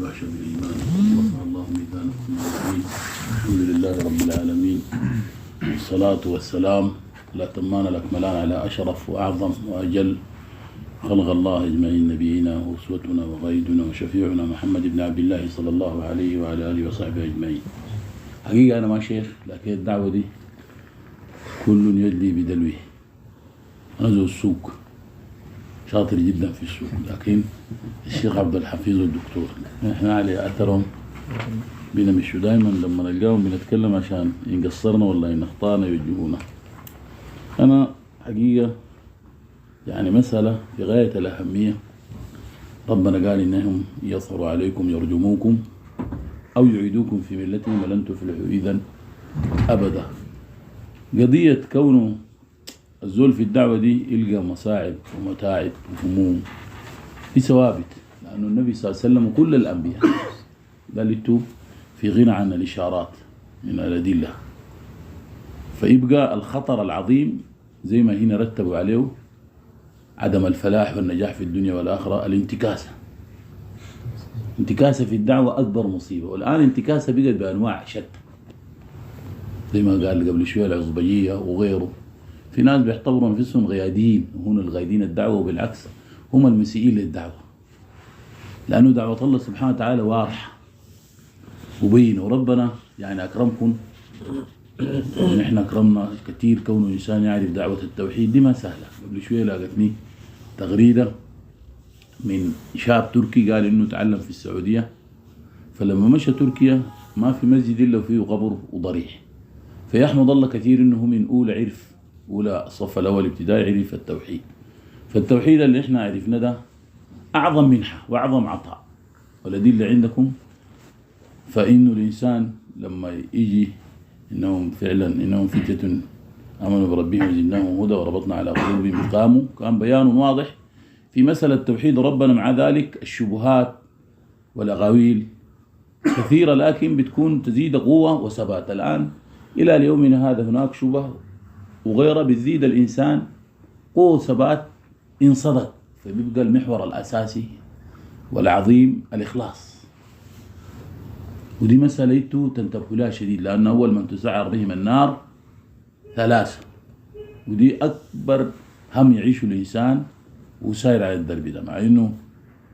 وأشهد الإيمان ورفع الله ميزانكم الدين. الحمد لله رب العالمين، والصلاة والسلام لا تمان الأكملان على أشرف وأعظم وأجل خلق الله أجمعين، نبينا وأسوتنا وقائدنا وشفيعنا محمد بن عبد الله صلى الله عليه وعلى آله وصحبه أجمعين. حقيقة أنا ما شيخ، لكن الدعوة دي كل يدلي بدلوه. أنا ذو السوق شاطر جدا في السوق، لكن الشيخ عبد الحفيظ والدكتور احنا على اثرهم بنمشوا دائما لما نلقاهم بنتكلم عشان إن قصرنا ولا إن اخطانا يوجهونا. انا حقيقه يعني مساله في غايه الاهميه. ربنا قال انهم يظهروا عليكم يرجموكم او يعيدوكم في ملتهم ولن تفلحوا اذا ابدا. قضيه كونه الزول في الدعوة دي يلقى مصاعب ومتاعب وهموم في ثوابت، لأنه النبي صلى الله عليه وسلم وكل الأنبياء قالوا في غنى عن الإشارات من الأدلة. فيبقى الخطر العظيم زي ما هنا رتبوا عليه عدم الفلاح والنجاح في الدنيا والآخرة، الانتكاسة. انتكاسة في الدعوة أكبر مصيبة، والآن انتكاسة بقت بأنواع شتى زي ما قال قبل شوية العصبجية وغيره. في ناس بيعتبروا انفسهم غيادين وهم الغايدين الدعوة، وبالعكس هم المسيئين للدعوة، لأنه دعوة الله سبحانه وتعالى واضحة وبينة. وربنا يعني أكرمكم ونحن أكرمنا كثير. كونه إنسان يعرف دعوة التوحيد دي ما سهلة. قبل شوية لاقتني تغريدة من شاب تركي قال إنه تعلم في السعودية، فلما مشى تركيا ما في مسجد إلا فيه قبر وضريح، فيحمد الله كثير إنه من أولى الصف الأول ابتدائي عرف التوحيد. فالتوحيد اللي احنا عرفنا ده أعظم منحة وأعظم عطاء، والأدلة عندكم. فإنه الإنسان لما يجي إنهم فتية آمنوا بربهم وزدناهم هدى وربطنا على قلوبهم قاموا، كان بيان واضح في مسألة التوحيد. ربنا مع ذلك الشبهات والأغاويل كثيرة، لكن بتكون تزيد قوة وثبات. الآن إلى اليومنا هذا هناك شبه وغيره بتزيد الإنسان قوة ثبات إن صدق. فبيبقى المحور الأساسي والعظيم الإخلاص، ودي مسألة تنتبه لها شديد، لأن أول من تسعر بهم النار ثلاثة، ودي أكبر هم يعيشه الإنسان وسائر على الدرب ده. مع إنه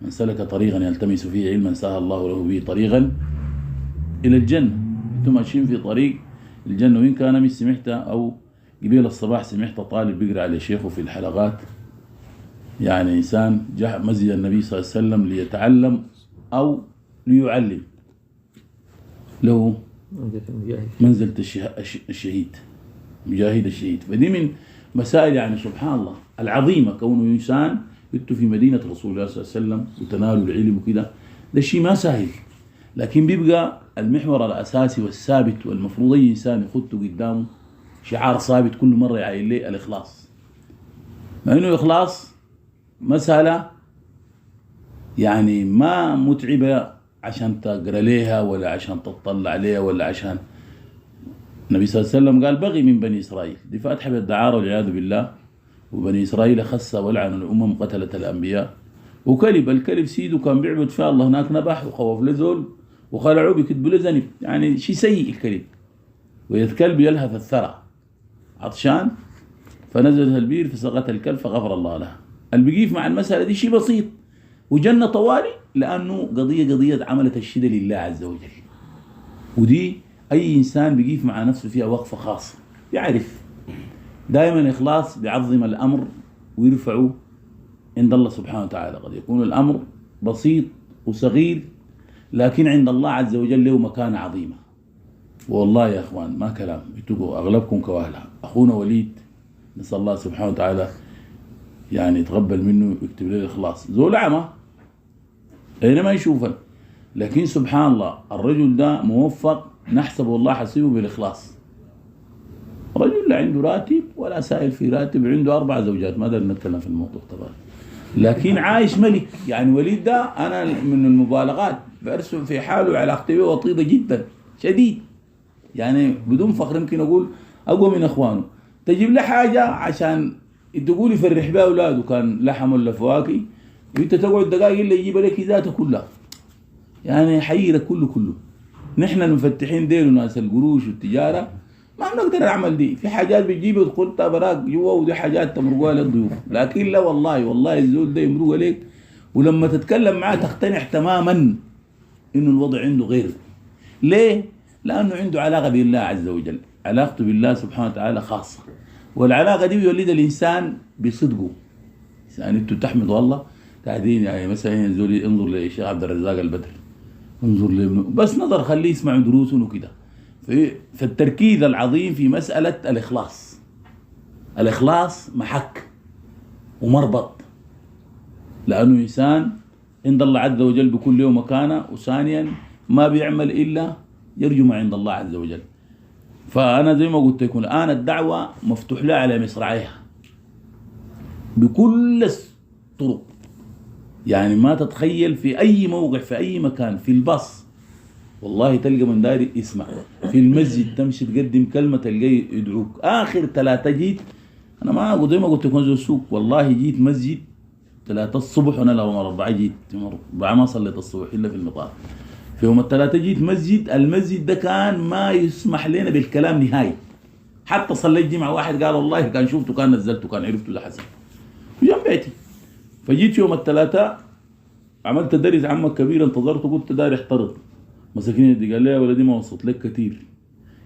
من سلك طريقا يلتمس فيه علما سهل الله له به طريقا إلى الجنة. أنتم ماشيين في طريق الجنة. وإن كان مش سمحتها أو قبيل الصباح سمعت طالب بيقرأ على شيخه في الحلقات، يعني إنسان جاء مسجد النبي صلى الله عليه وسلم ليتعلم أو ليعلم، له منزلة الشهيد، مجاهد الشهيد. فدي من مسائل يعني سبحان الله العظيمة، كونه إنسان يكتب في مدينة رسول الله صلى الله عليه وسلم وتنالوا العلم وكده، ده شيء ما سهل. لكن بيبقى المحور الأساسي والثابت والمفروض أي إنسان يخطه قدامه شعار ثابت كل مرة يعين ليه الإخلاص. مع إنه إخلاص مسألة يعني ما متعبة عشان تقرأ ليها ولا عشان تطلع عليها ولا عشان النبي صلى الله عليه وسلم قال بغي من بني إسرائيل، دي فاتحة بالدعارة والعياذ بالله. وبني إسرائيل خسى ولعن الأمم قتلت الأنبياء. الكلب سيده كان بيعبد فيه الله، هناك نبح وخوف لزول وخلعوه بكتب له ذنب، يعني شيء سيء الكلب. ويذ يلهث الثرى عطشان فنزلت البير فسقط الكلب فغفر الله له. اللي بيقيف مع المسألة دي شيء بسيط وجنة طوالي، لأنه قضية عملت الشدة لله عز وجل. ودي أي إنسان بيقيف مع نفسه فيها وقفة خاصة يعرف دائما إخلاص بيعظم الأمر ويرفعه عند الله سبحانه وتعالى. قد يكون الأمر بسيط وصغير، لكن عند الله عز وجل له مكانة عظيمة. والله يا أخوان ما كلام، بتبقوا أغلبكم كواهلها. أخونا وليد نسأل الله سبحانه وتعالى يعني يتقبل منه ويكتب له الإخلاص. زول أعمى أينما يشوفه، لكن سبحان الله الرجل ده موفق، نحسبه الله حسيبه بالإخلاص. رجل لا عنده راتب ولا سائل في راتب، عنده 4 زوجات، ما دار نتكلم في الموضوع طبعا، لكن عايش ملك. يعني وليد ده أنا من المبالغات برسم في حاله علاقتي به وطيدة جدا شديد، يعني بدون فخر يمكن أقول أقوى من أخوانه. تجيب له حاجة عشان تقول يفرح بها أولاده، كان لحم ولا فواكه، وانت تقعد دقائق اللي يجيب لك ذاته كلها. يعني حيرك كله. نحن المفتحين ديل وناس القروش والتجاره ما بنقدر نعمل دي. في حاجات بتجيب تقولها براك جوا، ودي حاجات تمرقوها للضيوف. لكن لا والله الزول ده يمرق عليك، ولما تتكلم معاه تقتنع تماما انه الوضع عنده غير. ليه؟ لانه عنده علاقه بالله عز وجل، علاقته بالله سبحانه وتعالى خاصه، والعلاقه دي بيولد الانسان بصدقه. يعني انتوا تحمدوا الله قاعدين، يعني مثلا ينزل انظر للشيخ عبد الرزاق البدر، انظر لابنه، بس نظر خليه يسمع دروسه وكده. فالتركيز العظيم في مسألة الإخلاص محك ومربط، لأنه إنسان عند الله عز وجل بكل يوم مكانه، وثانيا ما بيعمل إلا يرجو ما عند الله عز وجل. فأنا زي ما قلت لكم الآن الدعوة مفتوح لها على مصراعيها بكل الطرق. يعني ما تتخيل في أي موقع في أي مكان، في الباص والله تلقى من داري يسمع، في المسجد تمشي تقدم كلمة تلقاه يدعوك. آخر 3 جيت، أنا ما أقول زي ما قلت لكم زي السوق، والله جيت مسجد 3 الصبح، وأنا لو 4 جيت 4 ما صليت الصبح إلا في المطار. في يوم 3 جيت مسجد، المسجد ده كان ما يسمح لنا بالكلام نهائي. حتى صليت جمعة واحد قال والله كان شفته كان نزلته كان عرفته ده حسن جنب بيتي. فجيت يوم 3 عملت درس عمك كبير، انتظرته قلت داري احترض، مسكين يدي قال لي يا ولدي ما وصلت لك كتير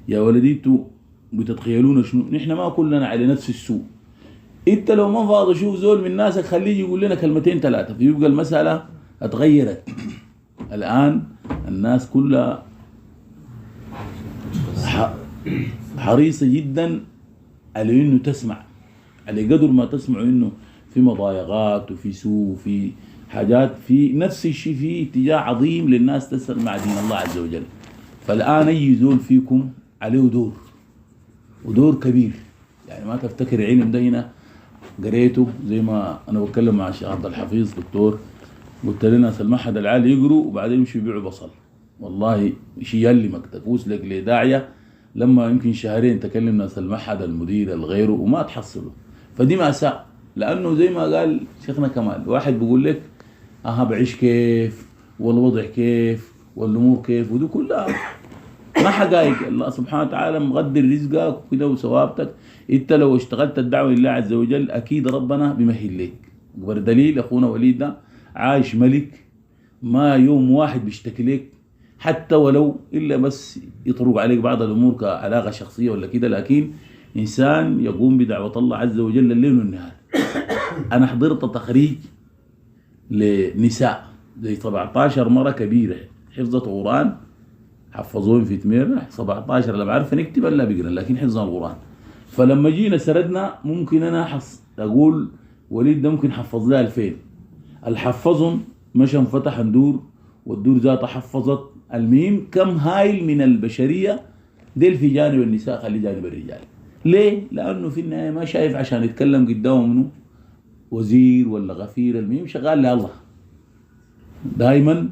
يا ولدي، انتوا بتتخيلون شنو، نحن ما كلنا على نفس السوق. انت لو ما فاضي شوف زول من ناسك خليه يقول لنا كلمتين 3، فيبقى المسألة اتغيرت. الآن الناس كلها حريصة جدا على انه تسمع، على قدر ما تسمعوا انه في مضايقات وفي سوء وفي حاجات، في نفس الشيء في اتجاه عظيم للناس تسمع دين الله عز وجل. فالآن أي زول فيكم عليه ودور كبير. يعني ما تفتكر علم ده هنا قريته زي ما أنا بتكلم مع الشيخ عبد الحفيظ دكتور، قلت لنا المعهد العالي يقروا وبعدين يمشوا يبيعوا بصل. والله شيء يلمك تفوز لك لداعية لما يمكن 2 شهرين تكلم ناس المعهد المدير الغيره وما تحصله. فدي مأساة، لأنه زي ما قال شيخنا كمال، واحد بيقول لك بعيش كيف والوضع كيف والأمور كيف، ودي كلها ما حقائق. الله سبحانه وتعالى مقدر رزقك وكده وثوابتك. انت لو اشتغلت الدعوة لله عز وجل أكيد ربنا بيمهل لك. أكبر دليل أخونا وليد ده عايش ملك، ما يوم واحد بيشتكي لك، حتى ولو إلا بس يطرق عليك بعض الأمور كعلاقة شخصية ولا كده، لكن إنسان يقوم بدعوة الله عز وجل الليل والنهار. أنا حضرت تخريج لنساء زي 17 مرة كبيرة حفظت قرآن، حفظوهم في تمير 17 لا بعرف نكتب الا بقرا، لكن حفظنا القرآن. فلما جينا سردنا ممكن انا اقول وليد ده ممكن حفظ لها 2000، الحفظهم مشى انفتح ندور، والدور ذاتها حفظت. المهم كم هايل من البشرية ديل في جانب النساء خلي جانب الرجال. ليه؟ لأنه في النهاية ما شايف عشان يتكلم قدامه منه وزير ولا غفير، المهم شغال لله دائما،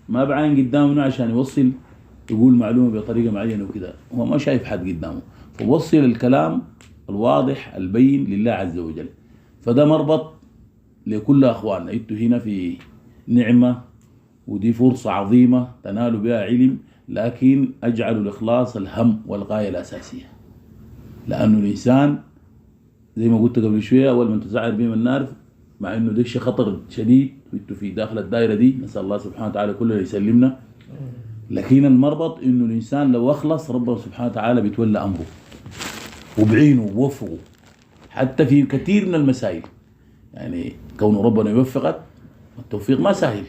ما بعين قدامه عشان يوصل يقول معلومة بطريقة معينة وكده، هو ما شايف حد قدامه، فوصل الكلام الواضح البين لله عز وجل. فده مربط لكل أخواننا، انتوا هنا في نعمة ودي فرصة عظيمة تنالوا بها علم، لكن اجعلوا الإخلاص الهم والغاية الأساسية. لأنه الإنسان زي ما قلت قبل شوية أول ما تزعر بهم النار، مع إنه ده شيء خطر شديد وانتوا في داخل الدائرة دي، نسأل الله سبحانه وتعالى كله يسلمنا. لكن المربط إنه الإنسان لو أخلص ربنا سبحانه وتعالى بيتولى أمره وبعينه ووفقه حتى في كثير من المسائل. يعني كون ربنا يوفقك، التوفيق ما سهل،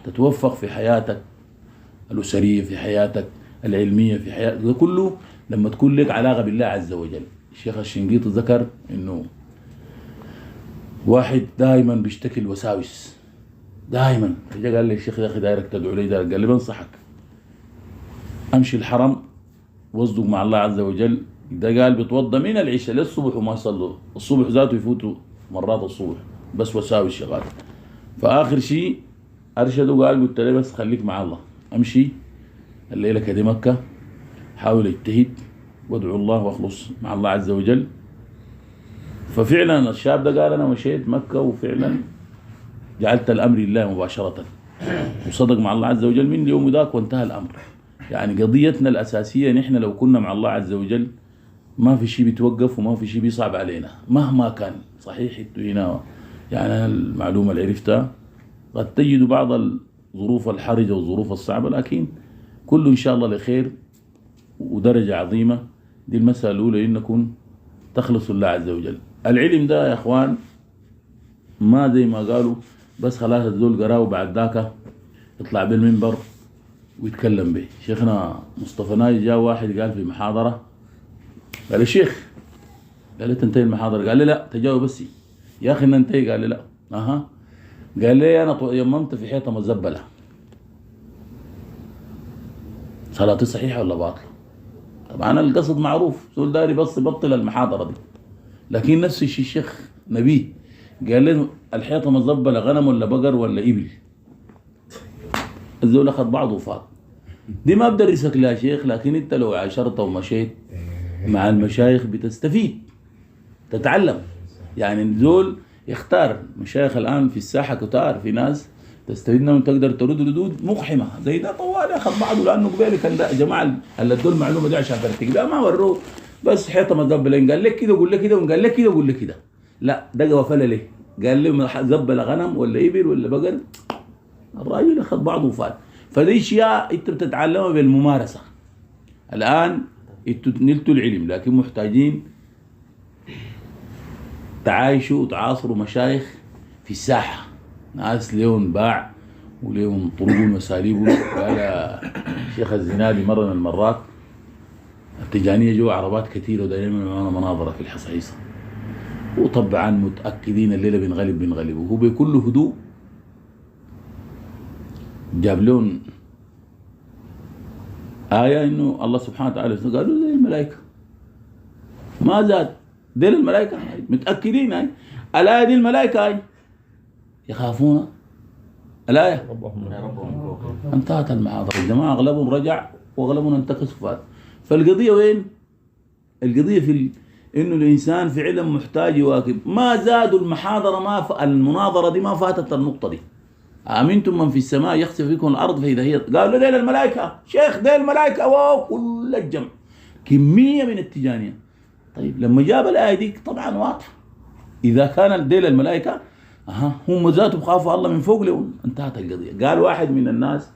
تتوفق في حياتك الأسرية، في حياتك العلمية، في حياتك ده كله لما تكون لك علاقة بالله عز وجل. الشيخ الشنقيطي ذكر إنه واحد دائما بيشتكي الوساوس دائما، فجاء قال لي الشيخ يا أخي دايرك تدعو لي، قال لي بنصحك امشي الحرم واصدق مع الله عز وجل. ده قال بيتوضى من العشاء للصبح وما يصلوا، الصبح ذاته يفوتوا مرات الصبح بس وساوس شغال. فآخر شيء أرشده قال قلت له بس خليك مع الله، امشي الليلة كده مكة، حاول اجتهد وادعو الله واخلص مع الله عز وجل. ففعلا الشاب ده قال انا مشيت مكة وفعلا جعلت الامر لله مباشرة، وصدق مع الله عز وجل من اليوم ذاك وانتهى الأمر. يعني قضيتنا الأساسية نحن لو كنا مع الله عز وجل ما في شيء بيتوقف وما في شيء بيصعب علينا مهما كان. صحيح انتوا هنا يعني المعلومة اللي عرفتها قد تجدوا بعض الظروف الحرجة والظروف الصعبة، لكن كله إن شاء الله لخير ودرجة عظيمة. دي المسألة الأولى، إنكم تخلصوا الله عز وجل. العلم ده يا إخوان ما زي ما قالوا بس خلاص الزول قراه وبعد ذاك يطلع بالمنبر ويتكلم به. شيخنا مصطفى ناجي جاء واحد قال في محاضرة، قال الشيخ، قال لي تنتهي المحاضرة؟ قال لي لا تجاوب بس يا أخي ننتهي. قال لي لا. قال لي أنا يممت في حيطة مزبلة، صلاتي صحيحة ولا باطلة؟ طبعا القصد معروف، زول داري بس يبطل المحاضرة دي. لكن نفس الشيء الشيخ نبيه قال لي الحيطة مزبلة غنم ولا بقر ولا إبل؟ الزول أخذ بعضه وفاق. دي ما بدرسك لا شيخ، لكن انت لو عاشرت ومشيت مع المشايخ بتستفيد تتعلم. يعني الزول يختار مشايخ الآن في الساحة كتار، في ناس تستفيد منهم تقدر ترد ردود مقحمة. زي ده طوال أخذ بعضه لأنه قبالي كان ده جماعة اللي ادوا المعلومة دي عشان ترتقي، لا ما وروه بس حيطة مزبلة قال لك كده وقول لك كده وقال لك كده وقول لك كده. لا ده وفله ليه؟ قال لي زبل غنم ولا إبل ولا بقر؟ الراجل أخذ بعضه وفات. فدي اشياء انت بتتعلمها بالممارسه. الان انتوا نلتوا العلم، لكن محتاجين تعايشوا وتعاصروا مشايخ في الساحه، ناس لهم باع ولهم طرق وساليب. قال شيخ الزنادي مره من المرات التجانيه جو عربات كثيره ودائما معنا مناظره في الحصيصه، وطبعا متاكدين الليله بنغلب وهو بكل هدوء جاب لهم آية إنه الله سبحانه وتعالى قالوا زي الملائكة، ما زاد. ديل الملائكة متأكدين هاي الآية دي الملائكة هاي يخافون الآية انتهت المحاضرة. الجماعة أغلبهم رجع وأغلبهم انتكس وفات. فالقضية وين؟ القضية في إنه الإنسان فعلا محتاج يواكب. ما زادوا المحاضرة، المناظرة دي ما فاتت النقطة دي. أمنتم من في السماء يخسف فيكم الأرض فإذا هي، قالوا ديل الملائكة شيخ، ديل الملائكة. واو كل الجمع كمية من التجانية. طيب لما جاب الآية دي طبعا واضح، إذا كان ديل الملائكة هم ذاتهم خافوا الله من فوق لهم، انتهت القضية. قال واحد من الناس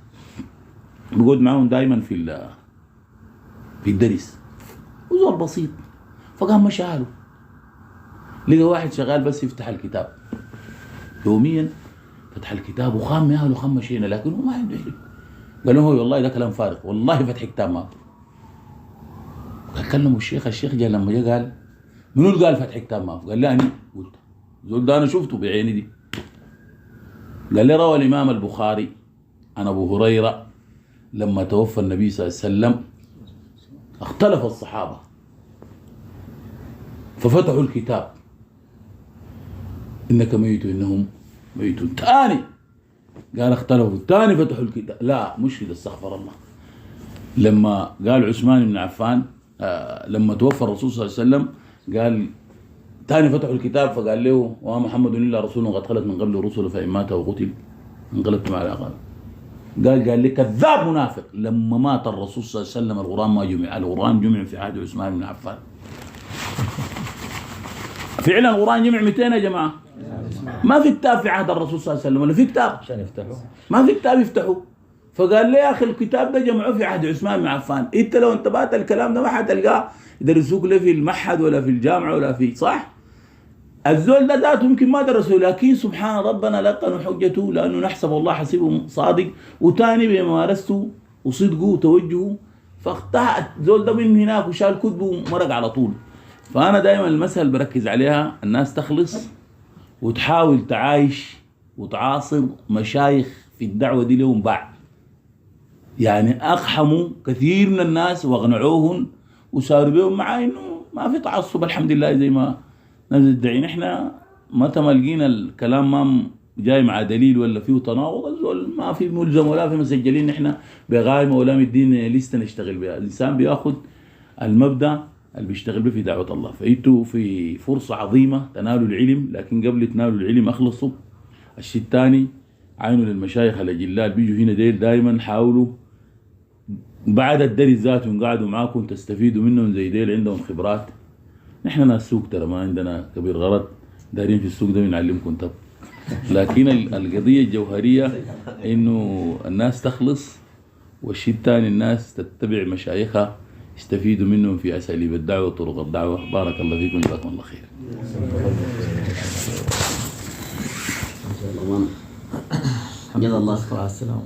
بيقعد معهم دائما في الدرس وزول بسيط، فقام مشاله لقى واحد شغال بس يفتح الكتاب يوميا، فتح الكتاب وخام ياهله خمشينا، لكن هو ما عنده علم. قال له والله ده كلام فارغ، والله فتح كتاب ما. قال كلموا الشيخ جاء لما جاء قال منو اللي قال فتح كتاب ما؟ قال لي أنا. قلت زول ده أنا شفته بعيني دي. قال لي روى الإمام البخاري عن أبو هريرة لما توفى النبي صلى الله عليه وسلم اختلف الصحابة ففتحوا الكتاب إنك ميت إنهم ميتون. تاني قال اختلفوا، تاني فتحوا الكتاب. لا مش كده، استغفر الله. لما قال عثمان بن عفان لما توفى الرسول صلى الله عليه وسلم قال تاني فتحوا الكتاب فقال له وما محمد الا رسول قد خلت من قبل الرسل فان مات او قتل انقلبتم على عقاب. قال لي كذاب منافق. لما مات الرسول صلى الله عليه وسلم القرآن ما جمع، القرآن جمع في عهد عثمان بن عفان. فعلا القرآن جمع 200 يا جماعة. ما في كتاب في عهد الرسول صلى الله عليه وسلم، ولا في كتاب عشان يفتحوا، ما في كتاب يفتحوه. فقال لي يا اخي الكتاب ده جمعوه في عهد عثمان بن عفان. انت لو انتبهت الكلام ده ما حتلقاه يدرسوك لا في المعهد ولا في الجامعه ولا في صح. الزول ده ذاته يمكن ما درسوه، لكن سبحان ربنا لقنوا حجته لانه نحسب الله حسيبه صادق، وتاني بممارسته وصدقه وتوجهه فاختها الزول ده من هناك وشال كتبه ومرق على طول. فانا دائما المسألة بركز عليها الناس تخلص وتحاول تعايش وتعاصر مشايخ في الدعوة دي لهم باع. يعني أقحموا كثير من الناس واقنعوهم وصاروا بهم مع إنه ما في تعصب الحمد لله زي ما ناس الدعين. إحنا متى ما لقينا الكلام ما جاي مع دليل ولا فيه تناقض ما في ملزم ولا في مسجلين إحنا بغايمة ولا مدين لسه نشتغل بها. الإنسان بياخد المبدأ اللي بيشتغل به في دعوة الله. فأنتوا في فرصة عظيمة تنالوا العلم، لكن قبل تنالوا العلم أخلصوا. الشيء الثاني عينوا للمشايخ الأجلاء بيجوا هنا ديل دائما حاولوا بعد الدرس ذاتهم قعدوا معاكم تستفيدوا منهم زي ديل عندهم خبرات. نحن ناس سوق ترى ما عندنا كبير غلط، دارين في السوق ده بنعلمكم طب. لكن القضية الجوهرية إنه الناس تخلص، والشيء الثاني الناس تتبع مشايخها يستفيدوا منهم في أساليب الدعوة وطرق الدعوة. بارك الله فيكم، جزاكم الله خير. جزا الله خير. السلام.